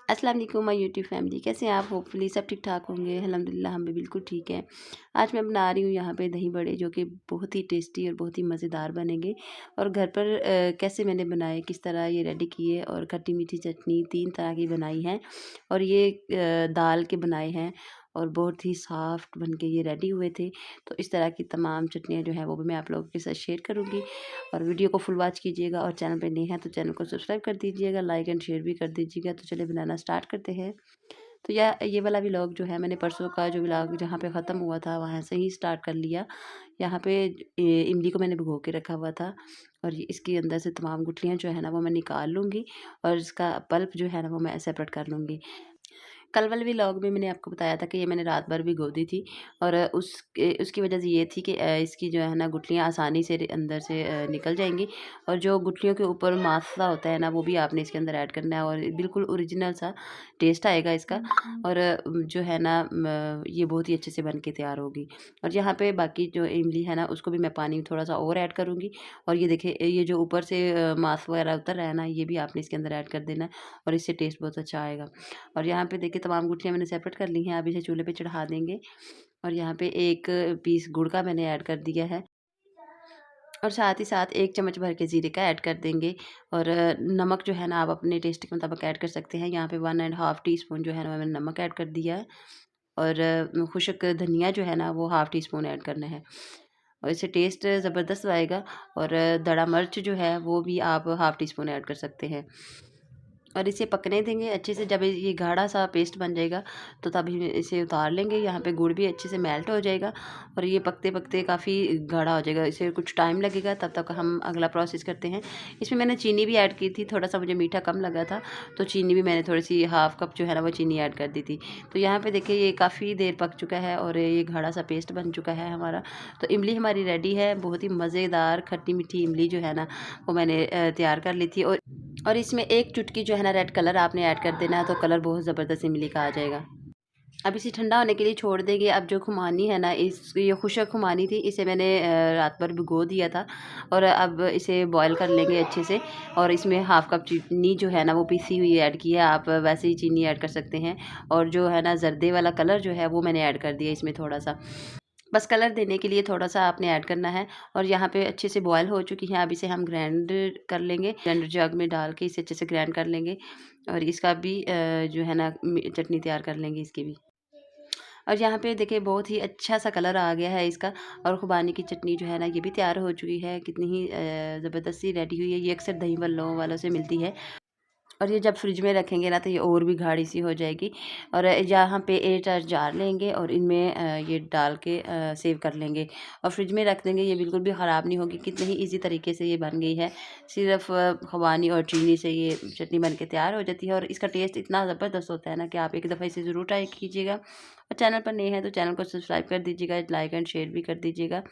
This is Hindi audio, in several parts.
अस्सलाम वालेकुम माय यूट्यूब फैमिली, कैसे हैं आप? होपफुली सब ठीक ठाक होंगे। अल्हम्दुलिल्लाह हम भी बिल्कुल ठीक हैं। आज मैं बना रही हूँ यहाँ पे दही बड़े, जो कि बहुत ही टेस्टी और बहुत ही मज़ेदार बनेंगे। और घर पर कैसे मैंने बनाए, किस तरह ये रेडी किए, और खट्टी मीठी चटनी 3 तरह की बनाई है। और ये दाल के बनाए हैं और बहुत ही सॉफ्ट बन के ये रेडी हुए थे। तो इस तरह की तमाम चटनियाँ जो हैं वो भी मैं आप लोगों के साथ शेयर करूँगी। और वीडियो को फुल वॉच कीजिएगा, और चैनल पे नए हैं तो चैनल को सब्सक्राइब कर दीजिएगा, लाइक एंड शेयर भी कर दीजिएगा। तो चलिए बनाना स्टार्ट करते हैं। तो ये वाला व्लॉग जो है, मैंने परसों का जो व्लॉग जहाँ पे ख़त्म हुआ था वहाँ से ही स्टार्ट कर लिया। यहाँ पे इमली को मैंने भिगो के रखा हुआ था, और ये इसके अंदर से तमाम गुठलियाँ जो है ना वो मैं निकाल लूँगी, और इसका पल्प जो है ना वो मैं सेपरेट कर लूँगी। कल वाले व्लॉग में मैंने आपको बताया था कि ये मैंने रात भर भिगो दी थी, और उसकी वजह से ये थी कि इसकी जो है ना गुठलियाँ आसानी से अंदर से निकल जाएंगी। और जो गुठलियों के ऊपर मासा होता है ना, वो भी आपने इसके अंदर ऐड करना है, और बिल्कुल ओरिजिनल सा टेस्ट आएगा इसका। और जो है ना ये बहुत ही अच्छे से बन के तैयार होगी। और यहाँ पे बाकी जो इमली है ना, उसको भी मैं पानी थोड़ा सा और ऐड करूँगी। और ये देखिए, ये जो ऊपर से मांस वगैरह उतर रहा है ना, ये भी आपने इसके अंदर ऐड कर देना है, और इससे टेस्ट बहुत अच्छा आएगा। और यहाँ पे देखिए तमाम गुठलियाँ मैंने सेपरेट कर ली हैं, अब इसे चूल्हे पे चढ़ा देंगे। और यहाँ पे 1 पीस गुड़ का मैंने ऐड कर दिया है, और साथ ही साथ 1 चम्मच भर के ज़ीरे का ऐड कर देंगे। और नमक जो है ना, आप अपने टेस्ट के मुताबिक ऐड कर सकते हैं। यहाँ पे 1 एंड हाफ़ टी स्पून जो है ना मैंने नमक ऐड कर दिया है। और खुश्क धनिया जो है ना वो हाफ़ टी स्पून ऐड करना है, और इससे टेस्ट ज़बरदस्त आएगा। और दड़ा मिर्च जो है वो भी आप हाफ़ टी स्पून ऐड कर सकते हैं। और इसे पकने देंगे अच्छे से। जब ये गाढ़ा सा पेस्ट बन जाएगा तो तभी इसे उतार लेंगे। यहाँ पे गुड़ भी अच्छे से मेल्ट हो जाएगा, और ये पकते पकते काफ़ी गाढ़ा हो जाएगा। इसे कुछ टाइम लगेगा, तब तक हम अगला प्रोसेस करते हैं। इसमें मैंने चीनी भी ऐड की थी, थोड़ा सा मुझे मीठा कम लगा था, तो चीनी भी मैंने थोड़ी सी हाफ़ कप जो है ना वो चीनी ऐड कर दी थी। तो यहाँ पर देखिए ये काफ़ी देर पक चुका है, और ये गाढ़ा सा पेस्ट बन चुका है हमारा। तो इमली हमारी रेडी है। बहुत ही मज़ेदार खट्टी मीठी इमली जो है ना वो मैंने तैयार कर ली थी। और इसमें 1 चुटकी जो है ना रेड कलर आपने ऐड कर देना है, तो कलर बहुत ज़बरदस्त इमली का आ जाएगा। अब इसे ठंडा होने के लिए छोड़ देंगे। अब जो खुमानी है ना, ये खुशक खुमानी थी, इसे मैंने रात भर भिगो दिया था, और अब इसे बॉयल कर लेंगे अच्छे से। और इसमें हाफ़ कप चीनी जो है ना वो पिसी हुई ऐड की है, आप वैसे ही चीनी ऐड कर सकते हैं। और जो है ना जर्दे वाला कलर जो है वो मैंने ऐड कर दिया इसमें थोड़ा सा, बस कलर देने के लिए थोड़ा सा आपने ऐड करना है। और यहाँ पे अच्छे से बॉयल हो चुकी है। अब इसे हम ग्राइंड कर लेंगे, ग्राइंडर जग में डाल के इसे अच्छे से ग्राइंड कर लेंगे। और इसका भी जो है ना चटनी तैयार कर लेंगे इसकी भी। और यहाँ पे देखिए बहुत ही अच्छा सा कलर आ गया है इसका। और खुबानी की चटनी जो है ना ये भी तैयार हो चुकी है। कितनी ही ज़बरदस्त सी रेडी हुई है। ये अक्सर दही वल्लों वालों से मिलती है, और ये जब फ्रिज में रखेंगे ना तो ये और भी गाढ़ी सी हो जाएगी। और यहाँ पे एयरटाइट जार लेंगे, और इनमें ये डाल के सेव कर लेंगे, और फ्रिज में रख देंगे। ये बिल्कुल भी ख़राब नहीं होगी। कितने ही इजी तरीके से ये बन गई है। सिर्फ खुबानी और चीनी से ये चटनी बन के तैयार हो जाती है, और इसका टेस्ट इतना ज़बरदस्त होता है ना कि आप एक दफ़ा इसे ज़रूर ट्राई कीजिएगा। और चैनल पर नए हैं तो चैनल को सब्सक्राइब कर दीजिएगा, लाइक एंड शेयर भी कर दीजिएगा।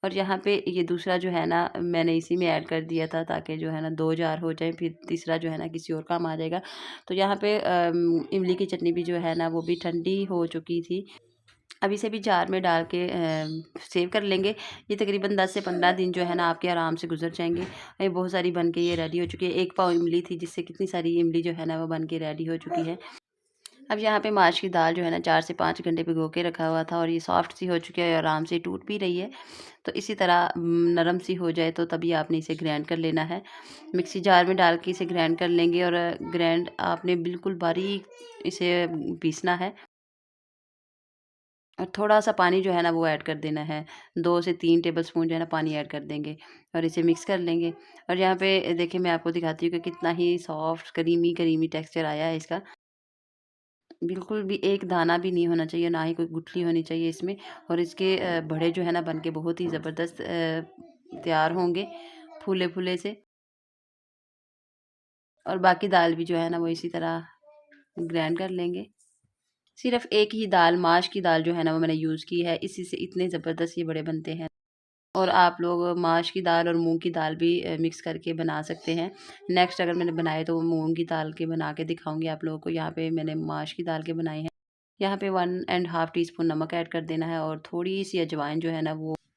और यहाँ पे ये दूसरा जो है ना मैंने इसी में ऐड कर दिया था, ताकि जो है ना 2 जार हो जाए, फिर तीसरा जो है ना किसी और काम आ जाएगा। तो यहाँ पे इमली की चटनी भी जो है ना वो भी ठंडी हो चुकी थी। अब इसे भी जार में डाल के सेव कर लेंगे। ये तकरीबन 10 से 15 दिन जो है ना आपके आराम से गुजर जाएंगे। ये बहुत सारी बन के ये रेडी हो चुकी है। 1 पाव इमली थी, जिससे कितनी सारी इमली जो है ना वो बन के रेडी हो चुकी है। अब यहाँ पे माश की दाल जो है ना 4 से 5 घंटे भिगो के रखा हुआ था, और ये सॉफ्ट सी हो चुकी है और आराम से टूट भी रही है। तो इसी तरह नरम सी हो जाए तो तभी आपने इसे ग्राइंड कर लेना है। मिक्सी जार में डाल के इसे ग्राइंड कर लेंगे, और ग्राइंड आपने बिल्कुल बारीक इसे पीसना है। और थोड़ा-सा पानी जो है ना वो ऐड कर देना है। 2 से 3 टेबलस्पून जो है ना पानी ऐड कर देंगे, और इसे मिक्स कर लेंगे। और यहाँ पे देखिए मैं आपको दिखाती हूँ कि कितना ही सॉफ्ट क्रीमी टेक्सचर आया है इसका। बिल्कुल भी एक दाना भी नहीं होना चाहिए, ना ही कोई गुठली होनी चाहिए इसमें। और इसके बड़े जो है ना बन के बहुत ही ज़बरदस्त तैयार होंगे, फूले-फूले से। और बाकी दाल भी जो है ना वो इसी तरह ग्राइंड कर लेंगे। सिर्फ़ एक ही दाल, माश की दाल जो है ना वो मैंने यूज़ की है, इसी से इतने ज़बरदस्त ये बड़े बनते हैं। और आप लोग माश की दाल और मूँग की दाल भी मिक्स करके बना सकते हैं। नेक्स्ट अगर मैंने बनाए तो वो मूँग की दाल के बना के दिखाऊँगी आप लोगों को। यहाँ पे मैंने माश की दाल के बनाए हैं। यहाँ पे 1 एंड हाफ़ टी स्पून नमक ऐड कर देना है, और थोड़ी-सी अजवाइन जो है ना वो